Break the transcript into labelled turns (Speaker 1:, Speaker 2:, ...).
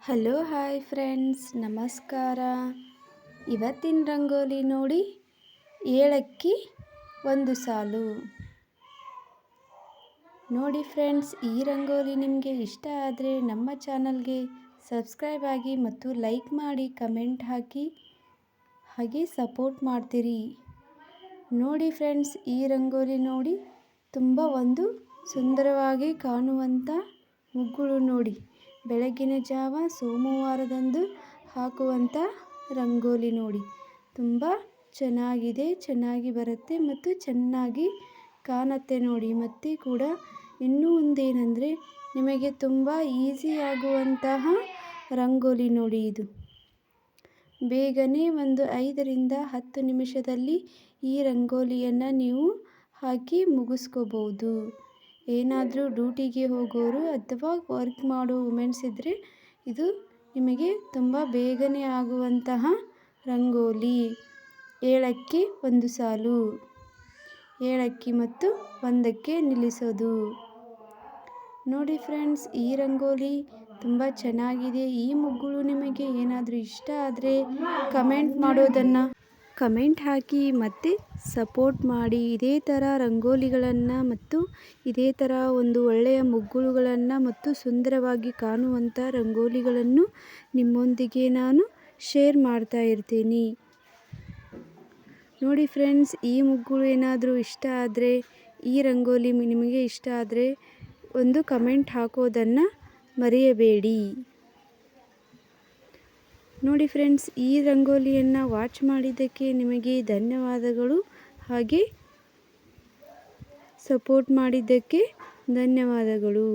Speaker 1: Hello hi friends, ನಮಸ್ಕಾರ. ಇವತ್ತಿನ ರಂಗೋಲಿ ನೋಡಿ, ಏಳಕ್ಕಿ ಒಂದು ಸಾಲು. ನೋಡಿ ಫ್ರೆಂಡ್ಸ್, ಈ ರಂಗೋಲಿ ನಿಮಗೆ ಇಷ್ಟ ಆದರೆ ನಮ್ಮ ಚಾನಲ್ಗೆ ಸಬ್ಸ್ಕ್ರೈಬ್ ಆಗಿ ಮತ್ತು ಲೈಕ್ ಮಾಡಿ, ಕಮೆಂಟ್ ಹಾಕಿ, ಹಾಗೆ ಸಪೋರ್ಟ್ ಮಾಡ್ತೀರಿ. ನೋಡಿ ಫ್ರೆಂಡ್ಸ್, ಈ ರಂಗೋಲಿ ನೋಡಿ, ತುಂಬ ಒಂದು ಸುಂದರವಾಗಿ ಕಾಣುವಂಥ ಮುಗ್ಗುಳು ನೋಡಿ. ಬೆಳಗಿನ ಜಾವ ಸೋಮವಾರದಂದು ಹಾಕುವಂಥ ರಂಗೋಲಿ ನೋಡಿ. ತುಂಬ ಚೆನ್ನಾಗಿದೆ, ಚೆನ್ನಾಗಿ ಬರುತ್ತೆ ಮತ್ತು ಚೆನ್ನಾಗಿ ಕಾಣುತ್ತೆ ನೋಡಿ. ಮತ್ತು ಕೂಡ ಇನ್ನೂ ಒಂದೇನೆಂದರೆ, ನಿಮಗೆ ತುಂಬ ಈಸಿ ಆಗುವಂತಹ ರಂಗೋಲಿ ನೋಡಿ. ಇದು ಬೇಗನೆ ಒಂದು 5 ರಿಂದ 10 ನಿಮಿಷದಲ್ಲಿ ಈ ರಂಗೋಲಿಯನ್ನು ನೀವು ಹಾಕಿ ಮುಗಿಸ್ಕೋಬೋದು. ಏನಾದರೂ ಡ್ಯೂಟಿಗೆ ಹೋಗೋರು ಅಥವಾ ವರ್ಕ್ ಮಾಡೋ ವುಮೆನ್ಸ್ ಇದ್ದರೆ ಇದು ನಿಮಗೆ ತುಂಬ ಬೇಗನೆ ಆಗುವಂತಹ ರಂಗೋಲಿ. ಏಳಕ್ಕಿ ಒಂದು ಸಾಲು, ಏಳಕ್ಕಿ ಮತ್ತು ಒಂದಕ್ಕೆ ನಿಲ್ಲಿಸೋದು. ನೋಡಿ ಫ್ರೆಂಡ್ಸ್, ಈ ರಂಗೋಲಿ ತುಂಬ ಚೆನ್ನಾಗಿದೆ. ಈ ಮುಗ್ಗುಳು ನಿಮಗೆ ಏನಾದರೂ ಇಷ್ಟ ಆದರೆ ಕಮೆಂಟ್ ಹಾಕಿ ಮತ್ತು ಸಪೋರ್ಟ್ ಮಾಡಿ. ಇದೇ ಥರ ರಂಗೋಲಿಗಳನ್ನು ಮತ್ತು ಇದೇ ಥರ ಒಂದು ಒಳ್ಳೆಯ ಮುಗ್ಗುಳುಗಳನ್ನು ಮತ್ತು ಸುಂದರವಾಗಿ ಕಾಣುವಂಥ ರಂಗೋಲಿಗಳನ್ನು ನಿಮ್ಮೊಂದಿಗೆ ನಾನು ಶೇರ್ ಮಾಡ್ತಾ ಇರ್ತೀನಿ. ನೋಡಿ ಫ್ರೆಂಡ್ಸ್, ಈ ಮುಗ್ಗುಳು ಏನಾದರೂ ಇಷ್ಟ ಆದರೆ, ಈ ರಂಗೋಲಿ ನಿಮಗೆ ಇಷ್ಟ ಆದರೆ ಒಂದು ಕಮೆಂಟ್ ಹಾಕೋದನ್ನು ಮರೆಯಬೇಡಿ. ನೋಡಿ ಫ್ರೆಂಡ್ಸ್, ಈ ರಂಗೋಲಿಯನ್ನು ವಾಚ್ ಮಾಡಿದ್ದಕ್ಕೆ ನಿಮಗೆ ಧನ್ಯವಾದಗಳು. ಹಾಗೆ ಸಪೋರ್ಟ್ ಮಾಡಿದ್ದಕ್ಕೆ ಧನ್ಯವಾದಗಳು.